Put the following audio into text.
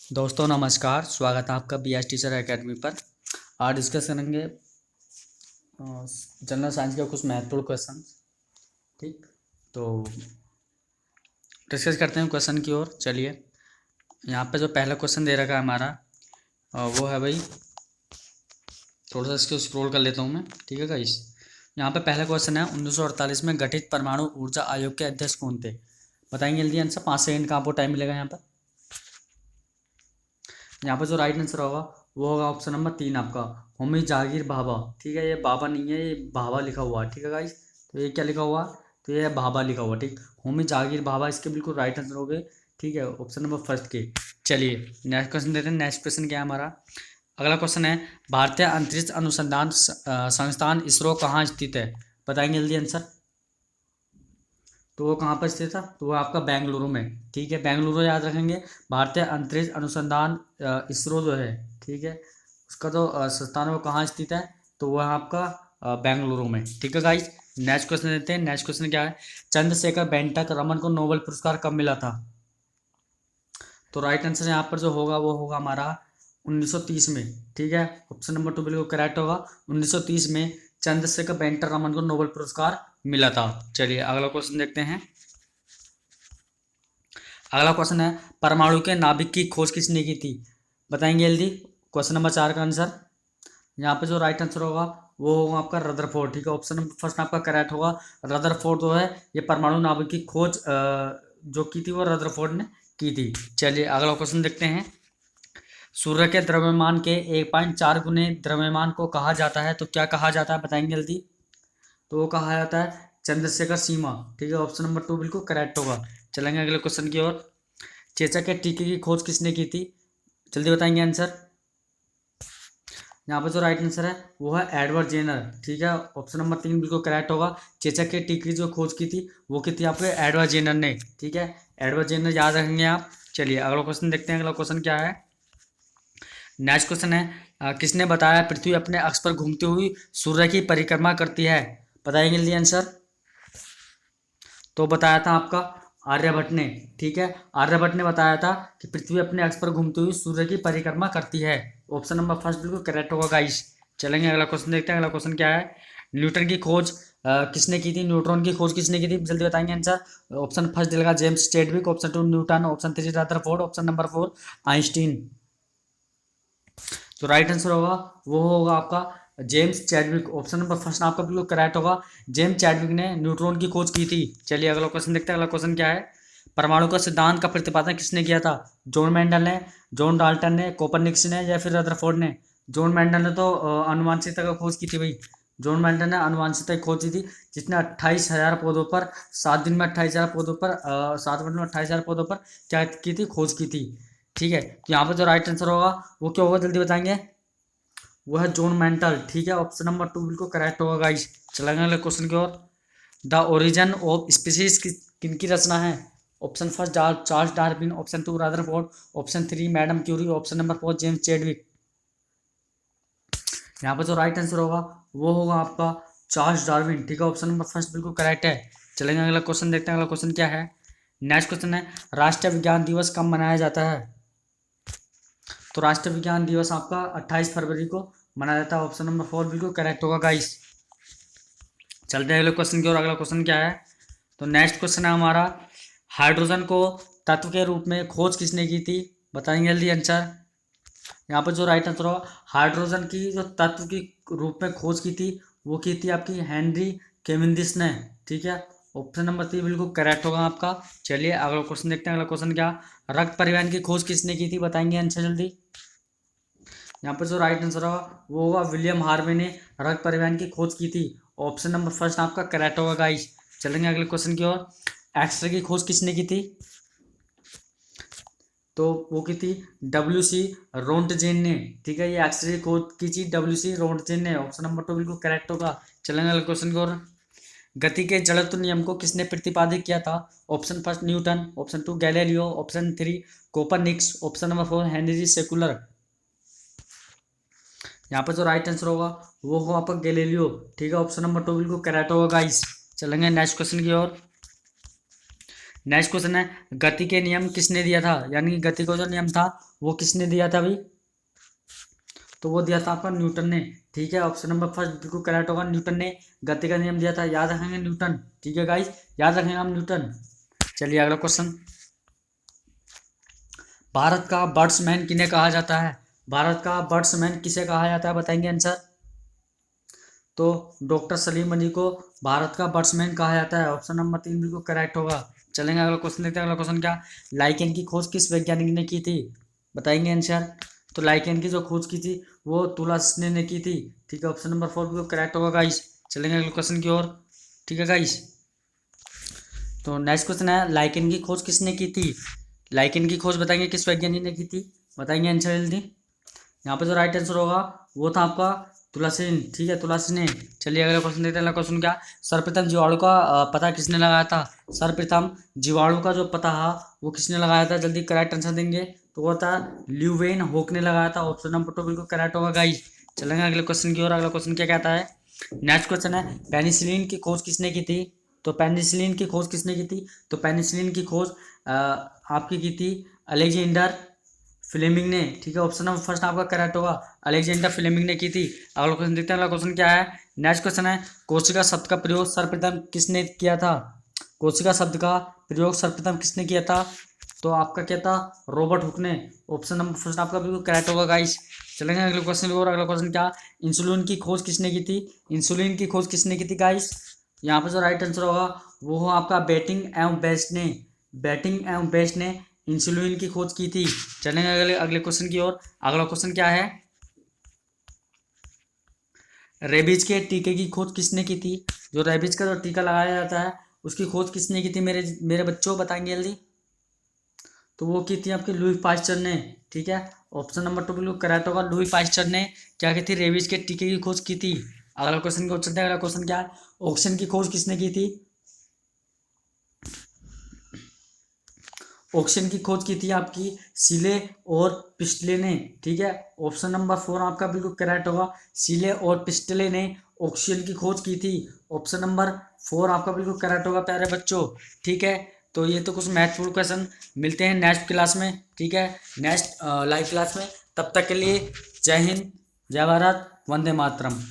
दोस्तों नमस्कार, स्वागत है आपका बी एस टीचर एकेडमी पर। आज डिस्कस करेंगे जनरल साइंस के कुछ महत्वपूर्ण क्वेश्चन। ठीक, तो डिस्कस करते हैं क्वेश्चन की ओर। चलिए, यहाँ पे जो पहला क्वेश्चन दे रखा है हमारा वो है भाई, थोड़ा सा इसको स्क्रॉल कर लेता हूँ मैं। ठीक है गाइस, यहाँ पे पहला क्वेश्चन है 1948 में गठित परमाणु ऊर्जा आयोग के अध्यक्ष कौन थे? बताएंगे जल्दी आंसर। 5 सेकंड का आपको टाइम मिलेगा यहाँ पर। यहाँ पर जो राइट आंसर होगा वो होगा ऑप्शन नंबर 3 आपका, होमी जहांगीर भाभा। ठीक है, ये बाबा नहीं है, ये भाभा लिखा हुआ है। ठीक है गाइस, तो ये क्या लिखा हुआ? तो ये भाभा लिखा हुआ। ठीक, होमी जहांगीर भाभा इसके बिल्कुल राइट आंसर हो गए। ठीक है, ऑप्शन नंबर फर्स्ट के। चलिए नेक्स्ट क्वेश्चन देते हैं। नेक्स्ट क्वेश्चन क्या है हमारा? अगला क्वेश्चन है, भारतीय अंतरिक्ष अनुसंधान संस्थान इसरो कहाँ स्थित है? बताएंगे जल्दी आंसर। तो वो कहाँ पर स्थित था? तो वो आपका बेंगलुरु में। ठीक है, बेंगलुरु याद रखेंगे। भारतीय अंतरिक्ष अनुसंधान इसरो जो है, ठीक है, उसका जो संस्थान है वो कहाँ स्थित है? तो वह आपका बेंगलुरु में। ठीक है गाइस, नेक्स्ट क्वेश्चन देते हैं। नेक्स्ट क्वेश्चन क्या है? चंद्रशेखर बेंटक रमन को नोबेल पुरस्कार कब मिला था? तो राइट आंसर यहाँ पर जो होगा वो होगा हमारा 1930 में। ठीक है, ऑप्शन नंबर 2 बिल्कुल करेक्ट होगा। 1930 में चंद्रशेखर बेंटक रमन को नोबेल पुरस्कार मिला था। चलिए अगला क्वेश्चन देखते हैं। अगला क्वेश्चन है, परमाणु के नाभिक की खोज किसने की थी? बताएंगे जल्दी। क्वेश्चन नंबर 4 का आंसर। यहाँ पे जो राइट आंसर होगा वो होगा आपका रदरफोर्ड। ठीक है, ऑप्शन नंबर फर्स्ट आपका करेक्ट होगा। रदरफोर्ड जो है ये परमाणु नाभिक की खोज जो की थी वो रदरफोर्ड ने की थी। चलिए अगला क्वेश्चन देखते हैं। सूर्य के द्रव्यमान के 1.4 गुने द्रव्यमान को कहा जाता है, तो क्या कहा जाता है? बताएंगे जल्दी। तो वो कहा जाता है चंद्रशेखर सीमा। ठीक है, ऑप्शन नंबर 2 बिल्कुल करेक्ट होगा। चलेंगे अगले क्वेश्चन की ओर। चेचक के टीके की खोज किसने की थी? जल्दी बताएंगे आंसर। यहाँ पर जो राइट आंसर है वो है एडवर्ड जेनर। ठीक है, ऑप्शन नंबर 3 बिल्कुल करेक्ट होगा। चेचक के टीके की जो खोज की थी वो की थी आपके एडवर्ड जेनर ने। ठीक है, एडवर्ड जेनर याद रखेंगे आप। चलिए अगला क्वेश्चन देखते हैं। अगला क्वेश्चन क्या है? नेक्स्ट क्वेश्चन है, किसने बताया पृथ्वी अपने अक्ष पर घूमती हुई सूर्य की परिक्रमा करती है? बताएंगे जल्दी आंसर। तो बताया था आपका आर्यभट्ट ने। ठीक है, आर्यभट्ट ने बताया था कि पृथ्वी अपने अक्ष पर घूमती हुई सूर्य की परिक्रमा करती है। ऑप्शन नंबर फर्स्ट बिल्कुल करेक्ट होगा गाइस। चलेंगे अगला क्वेश्चन देखते हैं। अगला क्वेश्चन क्या है? न्यूटन की खोज किसने की थी? न्यूट्रॉन की खोज किसने की थी? जल्दी बताएंगे आंसर। ऑप्शन फर्स्ट दिलेगा James Chadwick, option 2 Newton, option 3 Rutherford, option number 4 Einstein. तो राइट आंसर होगा वो होगा आपका James Chadwick. Option number first आपका बिल्कुल करेक्ट होगा। जेम्स चैडविक ने न्यूट्रॉन की खोज की थी। चलिए अगला क्वेश्चन देखते हैं। अगला क्वेश्चन क्या है? परमाणु का सिद्धांत का प्रतिपादन किसने किया था? जॉन मेंडल ने, जॉन डाल्टन ने, कोपरनिकस ने, या फिर रदरफोर्ड ने? जॉन मेंडल ने तो अनुवांशिकता का खोज की थी भाई। जॉन मेंडल ने अनुवांशिकता की खोज की थी, जिसने 28,000 पौधों पर 7 दिन में 28,000 पौधों पर 7 मिनट में 28,000 पौधों पर क्या की थी? खोज की थी। ठीक है, तो यहाँ पर जो राइट आंसर होगा वो क्या होगा? जल्दी बताएंगे। वो है जॉन मेंटल। ठीक है, ऑप्शन नंबर 2 बिल्कुल करेक्ट होगा गाइस। चलेंगे अगले क्वेश्चन की ओर। द ओरिजिन ऑफ स्पीसीज किनकी रचना है? Option first Charles Darwin, option 2 Rutherford, option 3 madam Curie, option number 4 James Chadwick. यहाँ पर जो राइट आंसर होगा वो होगा आपका चार्ल्स डार्विन। ठीक है, ऑप्शन नंबर फर्स्ट बिल्कुल करेक्ट है। चलेंगे अगला क्वेश्चन देखते हैं। अगला क्वेश्चन क्या है? नेक्स्ट क्वेश्चन है, राष्ट्रीय विज्ञान दिवस कब मनाया जाता है? तो राष्ट्रीय विज्ञान दिवस आपका 28 फरवरी को मनाया जाता है। ऑप्शन नंबर 4 बिल्कुल करेक्ट होगा गाइस। चलते हैं अगले क्वेश्चन की ओर। अगला क्वेश्चन क्या है? तो नेक्स्ट क्वेश्चन है हमारा, हाइड्रोजन को तत्व के रूप में खोज किसने की थी? बताएंगे जल्दी आंसर। यहाँ पर जो राइट आंसर होगा, हाइड्रोजन की जो तत्व की रूप में खोज की थी वो की थी आपकी हेनरी केविंडिश ने। ठीक है, ऑप्शन नंबर 3 बिल्कुल करेक्ट होगा आपका। चलिए अगला क्वेश्चन देखते हैं। अगला क्वेश्चन क्या, रक्त परिवहन की खोज किसने की थी? बताएंगे आंसर जल्दी। यहाँ पर जो राइट आंसर होगा वो होगा विलियम हार्वे ने रक्त परिवहन की खोज की थी। ऑप्शन नंबर फर्स्ट आपका करेक्ट होगा गाइस। चलेंगे अगले क्वेश्चन की ओर। एक्सरे की खोज किसने की थी? तो वो की थी डब्ल्यू सी रोंटजेन ने। ठीक है, ये एक्सरे की खोज की थी डब्ल्यू सी रोंटजेन ने। ऑप्शन नंबर 2 बिल्कुल करेक्ट होगा। चलेंगे अगले क्वेश्चन की ओर। गति के जड़त्व नियम को किसने प्रतिपादित किया था? Option first Newton, option 2 Galileo, option 3 Copernicus, option number 4 Henry सेकुलर। यहाँ पर जो राइट आंसर होगा वो होगा आपका गैलीलियो। ठीक है, ऑप्शन नंबर 2 बिल्कुल करेक्ट होगा गाइस। चलेंगे नेक्स्ट क्वेश्चन की ओर। नेक्स्ट क्वेश्चन है, गति के नियम किसने दिया था, यानी कि गति का जो नियम था वो किसने दिया था भाई, तो वो दिया था आपका न्यूटन ने। ठीक है, ऑप्शन नंबर फर्स्ट बिल्कुल करेक्ट होगा, न्यूटन ने गति का नियम दिया था, याद रखेंगे न्यूटन। ठीक है गाइस, याद रखेंगे हम न्यूटन। चलिए अगला क्वेश्चन, भारत का बर्ड्समैन किन्हें कहा जाता है, भारत का बर्ड्समैन किसे कहा जाता है, बताएंगे आंसर। तो डॉक्टर सलीम अली को भारत का बर्ड्समैन कहा जाता है, ऑप्शन नंबर 3 बिल्कुल करेक्ट होगा। चलेंगे अगला क्वेश्चन देखते हैं। अगला क्वेश्चन क्या, लाइकेन की खोज किस वैज्ञानिक ने की थी, बताएंगे आंसर। तो लाइकेन की जो खोज की थी वो तुलसी ने की थी। ठीक है, ऑप्शन नंबर 4 बिल्कुल करेक्ट होगा गाइस। चलेंगे अगले क्वेश्चन की ओर। ठीक है गाइस, तो नेक्स्ट क्वेश्चन है, लाइकेन की खोज किसने की थी, लाइकेन की खोज बताएंगे किस वैज्ञानिक ने की थी, बताएंगे आंसर जल्दी। यहाँ पे जो राइट आंसर होगा वो था आपका तुलसीन। ठीक है, तुलसी ने। चलिए अगला क्वेश्चन देखते हैं। अगला क्वेश्चन क्या, सर्वप्रथम जीवाणु का पता किसने लगाया था, सर्वप्रथम जीवाणु का जो पता है वो किसने लगाया था, जल्दी करेक्ट आंसर देंगे। तो वो था ल्यूवेन होक ने लगाया था, ऑप्शन नंबर 2 बिल्कुल करेक्ट होगा गाइस। चलेंगे अगले क्वेश्चन की ओर। अगला क्वेश्चन क्या कहता है, नेक्स्ट क्वेश्चन है, पेनिसिलिन की खोज किसने की थी, तो पेनिसिलिन की खोज किसने की थी, तो पेनिसिलिन की खोज आपकी की थी अलेक्जेंडर फ्लेमिंग ने। ठीक है, ऑप्शन नंबर फर्स्ट आपका करेक्ट होगा, अलेक्जेंडर फ्लेमिंग ने की थी। अगला क्वेश्चन देखते हैं। अगला क्वेश्चन क्या है, नेक्स्ट क्वेश्चन है, कोशिका शब्द का प्रयोग सर्वप्रथम किसने किया था, कोशिका शब्द का प्रयोग सर्वप्रथम किसने किया था, तो आपका क्या था, रॉबर्ट हुक ने। ऑप्शन नंबर फर्स्ट आपका बिल्कुल करेक्ट होगा गाइस। चलेंगे अगले क्वेश्चन की ओर। अगला क्वेश्चन क्या, इंसुलिन की खोज किसने की थी, इंसुलिन की खोज किसने की थी गाइस। यहाँ पर जो राइट आंसर होगा वो हो आपका बेटिंग एवं बेस्ट ने, बेटिंग एवं बेस्ट ने इंसुलिन की खोज की थी। चलेंगे अगले अगले क्वेश्चन की ओर। अगला क्वेश्चन क्या है, रेबीज के टीके की खोज किसने की थी, जो रेबीज का जो टीका लगाया जाता है उसकी खोज किसने की थी मेरे मेरे बच्चों, बताएंगे जल्दी। तो वो की थी आपकी लुई पास्चर ने। ठीक है, ऑप्शन नंबर 2 बिल्कुल करेक्ट होगा, लुई पास्चर ने क्या की थी, रेबीज के टीके की खोज की थी। अगला क्वेश्चन की ओर चलते हैं। अगला क्वेश्चन क्या है, ऑक्सीजन की खोज किसने की थी, ऑक्सीजन की खोज की थी आपकी सीले और पिस्टले ने। ठीक है, ऑप्शन नंबर 4 आपका बिल्कुल करेक्ट होगा, सीले और पिस्टले ने ऑक्सीजन की खोज की थी। ऑप्शन नंबर 4 आपका बिल्कुल करेक्ट होगा प्यारे बच्चों। ठीक है, तो ये तो कुछ महत्वपूर्ण क्वेश्चन, मिलते हैं नेक्स्ट क्लास में। ठीक है, नेक्स्ट लाइव क्लास में, तब तक के लिए जय हिंद, जय भारत, वंदे मातरम।